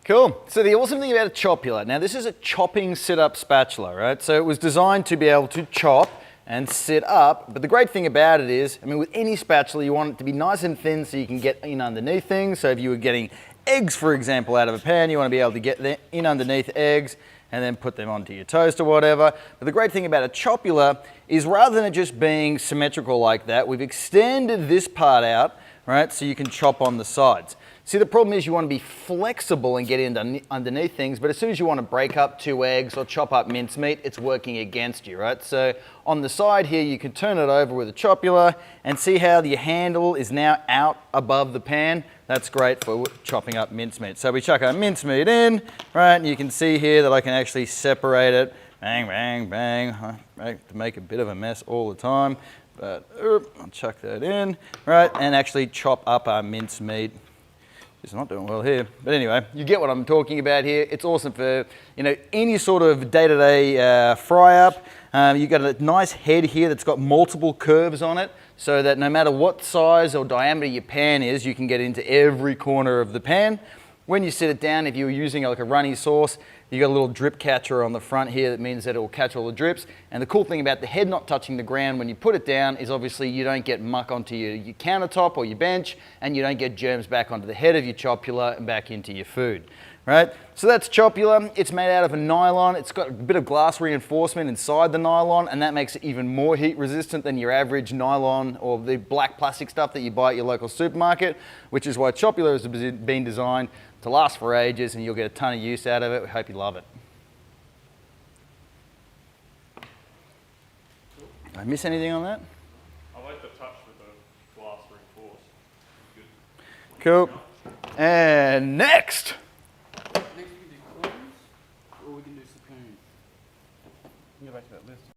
Cool. So the awesome thing about a Chopula, now this is a chopping sit-up spatula, right? So it was designed to be able to chop and sit up, but the great thing about it is, I mean, with any spatula, you want it to be nice and thin so you can get in underneath things. So if you were getting eggs, for example, out of a pan, you want to be able to get in underneath eggs and then put them onto your toast or whatever. But the great thing about a Chopula is rather than it just being symmetrical like that, we've extended this part out, right, so you can chop on the sides. See, the problem is you want to be flexible and get in underneath things, but as soon as you want to break up 2 eggs or chop up mincemeat, it's working against you, right? So on the side here, you can turn it over with a Chopula and see how the handle is now out above the pan. That's great for chopping up mincemeat. So we chuck our mincemeat in, right, and you can see here that I can actually separate it, bang, bang, bang, right, to make a bit of a mess all the time. But I'll chuck that in, right, and actually chop up our mincemeat. It's not doing well here, but anyway, you get what I'm talking about here. It's awesome for, you know, any sort of day-to-day fry up. You've got a nice head here that's got multiple curves on it, so that no matter what size or diameter your pan is, you can get into every corner of the pan. When you sit it down, if you're using like a runny sauce, you got a little drip catcher on the front here that means that it will catch all the drips. And the cool thing about the head not touching the ground when you put it down is obviously you don't get muck onto your countertop or your bench, and you don't get germs back onto the head of your Chopula and back into your food, right? So that's Chopula. It's made out of a nylon. It's got a bit of glass reinforcement inside the nylon, and that makes it even more heat resistant than your average nylon or the black plastic stuff that you buy at your local supermarket, which is why Chopula has been designed to last for ages, and you'll get a ton of use out of it. We hope you love it. Did I miss anything on that? I like the touch with the glass reinforced. Good. Cool. And next. Next we can do clones, or we can do spoons. Go back to that list.